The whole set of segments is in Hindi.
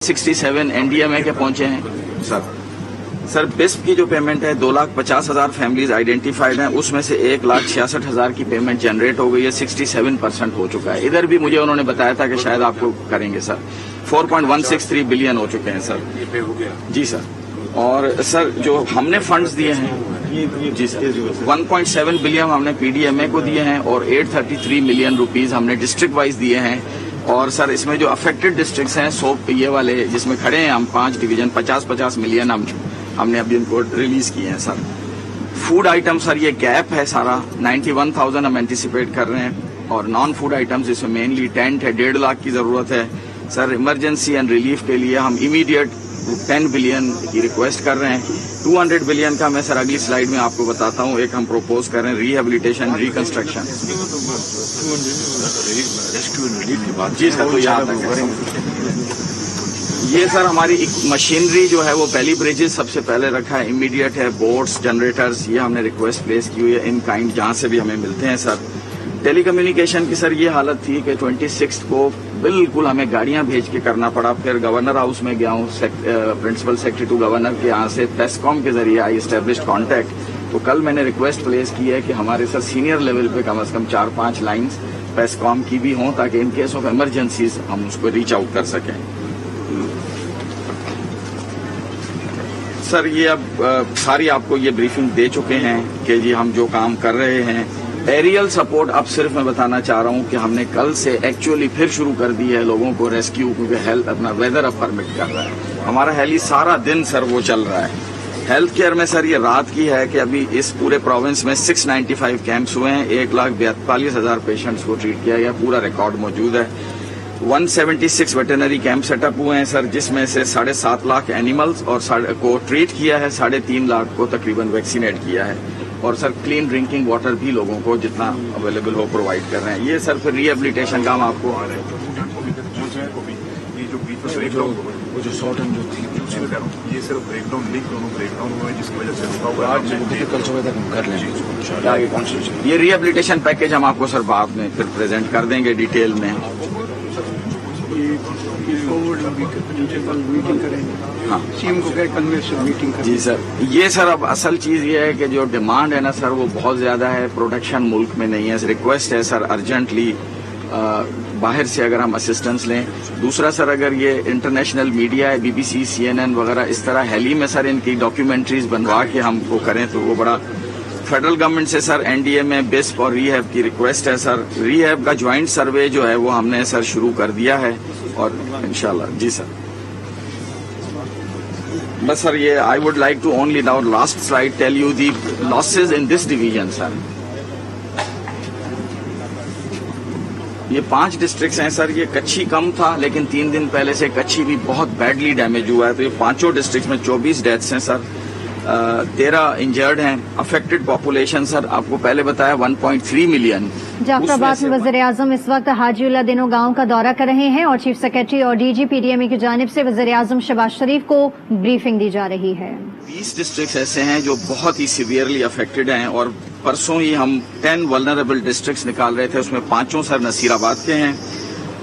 67 एनडीएमए के पहुंचे हैं सर बिस्प की जो पेमेंट है 2,50,000 फैमिलीज आइडेंटिफाइड हैं, उसमें से 1,66,000 की पेमेंट जनरेट हो गई है। 67% हो चुका है। इधर भी मुझे उन्होंने बताया था कि शायद आपको करेंगे सर। 4.163 बिलियन हो चुके हैं सर। ये पे हो गया जी सर। और सर जो हमने फंड्स दिए हैं जी सर 1.7 बिलियन हमने पीडीएमए को दिए हैं और 833 मिलियन रुपीज हमने डिस्ट्रिक्ट वाइज दिए हैं। और सर इसमें जो अफेक्टेड डिस्ट्रिक्ट्स हैं सोप ये वाले जिसमें खड़े हैं हम 5 डिवीजन 50-50 मिलियन हमने अभी उनको रिलीज किए हैं सर। फूड आइटम सर ये गैप है सारा 91,000 हम एंटिसिपेट कर रहे हैं। और नॉन फूड आइटम्स इसमें मेनली टेंट है 1.5 लाख की जरूरत है सर। इमरजेंसी एंड रिलीफ के लिए हम इमीडिएट 10 बिलियन की रिक्वेस्ट कर रहे हैं। 200 बिलियन का मैं सर अगली स्लाइड में आपको बताता हूँ। एक हम प्रोपोज कर रहे हैं रिहेबिलिटेशन रिकंस्ट्रक्शन। जी सर, तो यहाँ तक है। ये सर हमारी मशीनरी जो है वो पहली ब्रिजेस सबसे पहले रखा है, इमीडिएट है, बोट्स, जनरेटर्स, ये हमने रिक्वेस्ट प्लेस की हुई है इन काइंड जहाँ से भी हमें मिलते हैं सर। टेलीकम्युनिकेशन की सर ये हालत थी कि 26 को बिल्कुल हमें गाड़ियां भेज के करना पड़ा। फिर गवर्नर हाउस में गया हूँ, प्रिंसिपल सेक्रेटरी टू गवर्नर के यहाँ से पेस्कॉम के जरिए आई एस्टेब्लिश्ड कॉन्टैक्ट। तो कल मैंने रिक्वेस्ट प्लेस की है कि हमारे सर सीनियर लेवल पे कम से कम 4-5 लाइंस पेस्कॉम की भी हों ताकि इन केस ऑफ इमरजेंसीज हम उसको रीच आउट कर सकें। सर ये अब सारी आपको ये ब्रीफिंग दे चुके हैं कि जी हम जो काम कर रहे हैं। एरियल सपोर्ट अब सिर्फ मैं बताना चाह रहा हूं कि हमने कल से एक्चुअली फिर शुरू कर दी है लोगों को रेस्क्यू, क्योंकि हेल्थ अपना वेदर अब परमिट कर रहा है। हमारा हेली सारा दिन सर वो चल रहा है। हेल्थ केयर में सर ये रात की है कि अभी इस पूरे प्रोविंस में 695 कैंप्स हुए हैं, 1,42,000 पेशेंट्स को ट्रीट किया गया, पूरा रिकॉर्ड मौजूद है। 176 वेटरनरी कैंप सेटअप हुए हैं सर, जिसमें से 7.5 लाख एनिमल्स और को ट्रीट किया है, 3.5 लाख को तकरीबन वैक्सीनेट किया है। और सर क्लीन ड्रिंकिंग वाटर भी लोगों को जितना अवेलेबल हो प्रोवाइड कर रहे हैं। ये सर फिर रिहेबिलिटेशन काम आपको वो जो शॉर्ट टर्म जो थी ये सिर्फ ब्रेकडाउन हुआ है जिसकी वजह से कर लें। ये रिहेबिलिटेशन पैकेज हम आपको सर बाद में फिर प्रेजेंट कर देंगे डिटेल में। हाँ सीएम को कल में मीटिंग जी सर। ये सर अब असल चीज ये है कि जो डिमांड है ना सर वो बहुत ज्यादा है, प्रोडक्शन मुल्क में नहीं है। रिक्वेस्ट है सर अर्जेंटली बाहर से अगर हम असिस्टेंस लें। दूसरा सर अगर ये इंटरनेशनल मीडिया है, बीबीसी, CNN वगैरह इस तरह हेली में सर इनकी डॉक्यूमेंट्रीज बनवा के हमको करें तो वो बड़ा। फेडरल गवर्नमेंट से सर एनडीएमए, बिस्प और रीहैब की रिक्वेस्ट है सर। रीहैब का ज्वाइंट सर्वे जो है वो हमने सर शुरू कर दिया है और इंशाल्लाह जी सर। बस सर ये I would like to only now last slide tell you the losses in this division sir. ये 5 डिस्ट्रिक्ट्स हैं सर। ये कच्छी कम था लेकिन 3 दिन पहले से कच्छी भी बहुत बैडली डैमेज हुआ है। तो ये 5 डिस्ट्रिक्ट्स में 24 डेथ्स हैं सर, 13 इंजर्ड हैं। अफेक्टेड पॉपुलेशन सर आपको पहले बताया 1.3 मिलियन। जाफराबाद में वज़ीर-ए-आज़म इस वक्त हाजीउल्लाह दिनो गांव का दौरा कर रहे हैं और चीफ सेक्रेटरी और डीजी पीडीएमए की जानिब से वज़ीर-ए-आज़म शहबाज शरीफ को ब्रीफिंग दी जा रही है। 20 डिस्ट्रिक्ट्स ऐसे हैं जो बहुत ही सीवियरली अफेक्टेड हैं और परसों ही हम 10 वल्नरेबल डिस्ट्रिक्ट्स निकाल रहे थे, उसमें 5 सर नसीराबाद के हैं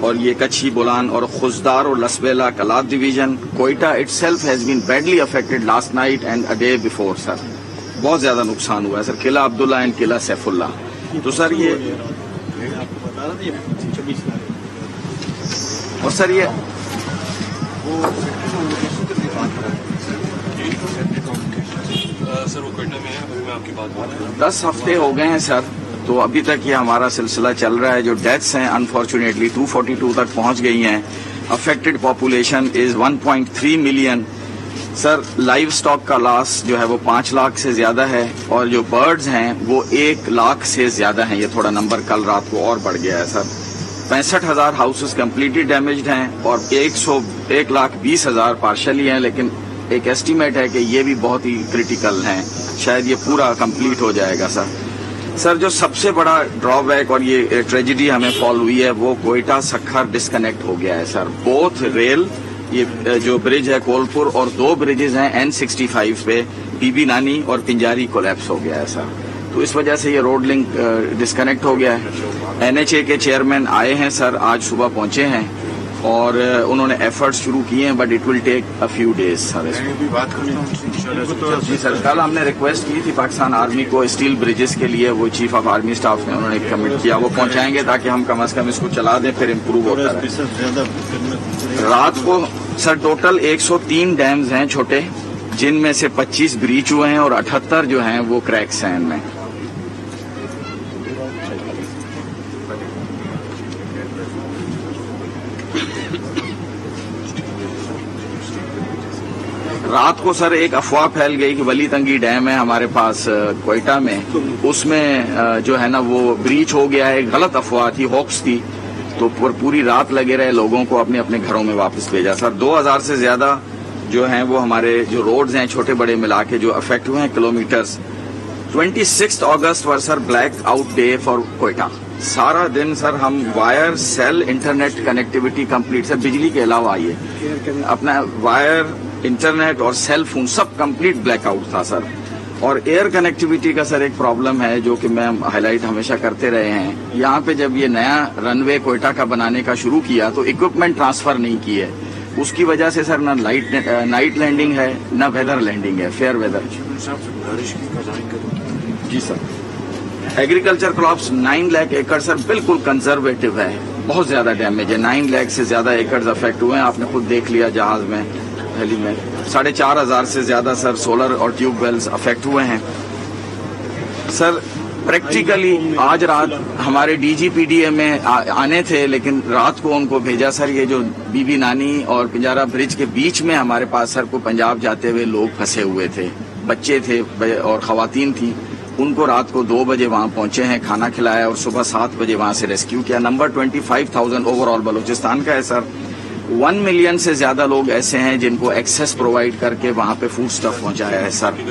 और ये कच्छी, बोलान और खुजदार और Lasbela Kalat division. Quetta itself has been badly affected last night and a day before sir. बहुत ज्यादा नुकसान हुआ है सर, किला अब्दुल्ला एंड किला सैफुल्ला। तो सर ये और सर ये 10 हफ्ते हो गए हैं सर। तो अभी तक ये हमारा सिलसिला चल रहा है। जो डेथ्स हैं अनफॉर्चुनेटली 242 तक पहुंच गई हैं। Affected population is 1.3 million sir. Live stock का लॉस जो है वो 5 लाख से ज्यादा है और जो बर्ड्स हैं वो 1 लाख से ज्यादा हैं। ये थोड़ा नंबर कल रात को और बढ़ गया है सर। 65,000 हाउसेस कम्प्लीटली डैमेज्ड हैं और 1,20,000 पार्शली हैं, लेकिन एक एस्टीमेट है कि ये भी बहुत ही क्रिटिकल हैं। शायद ये पूरा कंप्लीट हो जाएगा सर। सर जो सबसे बड़ा ड्रॉबैक और ये ट्रेजिडी हमें फॉल हुई है वो कोयटा सखर डिस्कनेक्ट हो गया है सर। बोथ रेल, ये जो ब्रिज है कोलपुर और 2 ब्रिजेस हैं N65 पे, बीबी नानी और पिंजारी कोलैप्स हो गया है सर। तो इस वजह से ये रोड लिंक डिस्कनेक्ट हो गया है। NHA के चेयरमैन आए हैं सर, आज सुबह पहुंचे हैं और उन्होंने एफर्ट्स शुरू किए हैं, but it will take a few days sir. मैं भी बात करता हूँ उनसे इंशाल्लाह। जी सर, कल हमने रिक्वेस्ट की थी पाकिस्तान आर्मी को स्टील ब्रिजेस के लिए, वो चीफ ऑफ आर्मी स्टाफ ने उन्होंने कमिट किया, वो पहुंचाएंगे ताकि हम कम से कम इसको चला दें, फिर इम्प्रूव होता रहे। रात को सर टोटल 103 डैम्स हैं छोटे, जिनमें से 25 ब्रीच हुए हैं और 78 जो हैं वो क्रैक्स हैं इनमें। रात को सर एक अफवाह फैल गई कि वली तंगी डैम है हमारे पास क्वेटा में, उसमें जो है ना वो ब्रीच हो गया है। गलत अफवाह थी, होक्स थी, तो पूरी रात लगे रहे, लोगों को अपने अपने घरों में वापस भेजा। सर 2000 से ज्यादा जो हैं वो हमारे जो रोड्स हैं छोटे बड़े मिला के जो अफेक्ट हुए हैं kilometres. 26 August were sir black out day for Quetta. सारा दिन सर हम wire cell internet connectivity complete, sir बिजली के अलावा आइए अपना वायर इंटरनेट और सेल फोन सब कंप्लीट ब्लैकआउट था सर। और एयर कनेक्टिविटी का सर एक प्रॉब्लम है जो कि मैं हाईलाइट हमेशा करते रहे हैं। यहाँ पे जब ये नया रनवे क्वेटा का बनाने का शुरू किया तो इक्विपमेंट ट्रांसफर नहीं किए, उसकी वजह से सर न नाइट लैंडिंग है न वेदर लैंडिंग है, फेयर वेदर। जी सर, एग्रीकल्चर क्रॉप्स 9 लाख एकड़ सर बिल्कुल कंजर्वेटिव है, बहुत ज्यादा डैमेज है, 9 लाख से ज्यादा एकड़ अफेक्ट हुए हैं। आपने खुद देख लिया जहाज में, दिल्ली में 4,500 से ज्यादा सर सोलर और ट्यूब वेल्स अफेक्ट हुए हैं। सर प्रैक्टिकली आज रात हमारे डीजीपीडीए में आने थे, लेकिन रात को उनको भेजा सर। ये जो बीबी नानी और पिंजारा ब्रिज के बीच में हमारे पास सर को पंजाब जाते हुए लोग फंसे हुए थे, बच्चे थे और खवातीन थी, उनको रात को 2 बजे वहां पहुंचे हैं, खाना खिलाया और सुबह 7 बजे वहां से रेस्क्यू किया। नंबर 25,000 ओवरऑल बलूचिस्तान का है सर। 1 मिलियन से ज्यादा लोग ऐसे हैं जिनको एक्सेस प्रोवाइड करके वहां पे फूड स्टफ पहुंचाया है सर।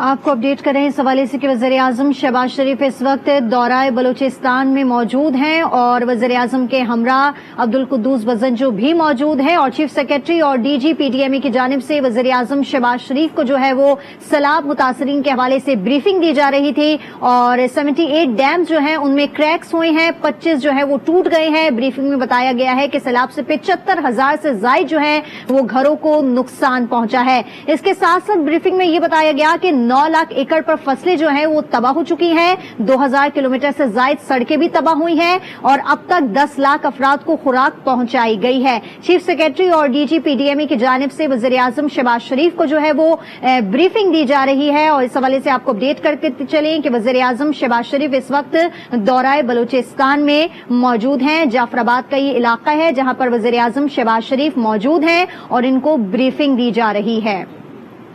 आपको अपडेट करें इस हवाले से कि वज़ीर-ए-आज़म शहबाज शरीफ इस वक्त दौराए बलूचिस्तान में मौजूद हैं और वज़ीर-ए-आज़म के हमरा अब्दुल कुद्दूस बज़ंजो भी मौजूद हैं और चीफ सेक्रेटरी और डीजी पीडीएमई की जानिब से वज़ीर-ए-आज़म शहबाज शरीफ को जो है वो सैलाब मुतासरीन के हवाले से ब्रीफिंग दी जा रही थी। और 78 डैम जो हैं उनमें क्रैक्स हुए हैं, 25 जो है वो टूट गए हैं। ब्रीफिंग में बताया गया है कि सैलाब से 75,000 से ज्यादा जो है वो घरों को नुकसान पहुंचा है। इसके साथ साथ ब्रीफिंग में ये बताया गया कि 9 लाख एकड़ पर फसलें जो हैं वो तबाह हो चुकी हैं, 2000 किलोमीटर से ज्यादा सड़कें भी तबाह हुई हैं और अब तक 10 लाख अफराद को खुराक पहुंचाई गई है। चीफ सेक्रेटरी और डीजी पीडीएमई की जानिब से वज़ीर-ए-आज़म शहबाज शरीफ को जो है वो ब्रीफिंग दी जा रही है। और इस हवाले से आपको अपडेट करके चलें कि वज़ीर-ए-आज़म शहबाज शरीफ इस वक्त दौराए बलूचिस्तान में मौजूद हैं। जाफराबाद का ये इलाका है जहां पर वज़ीर-ए-आज़म शहबाज शरीफ मौजूद हैं और इनको ब्रीफिंग दी जा रही है।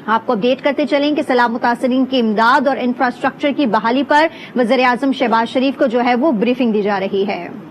आपको अपडेट करते चलें कि सैलाब मुतासरीन की इमदाद और इंफ्रास्ट्रक्चर की बहाली पर वज़ीर-ए-आज़म शहबाज शरीफ को जो है वो ब्रीफिंग दी जा रही है।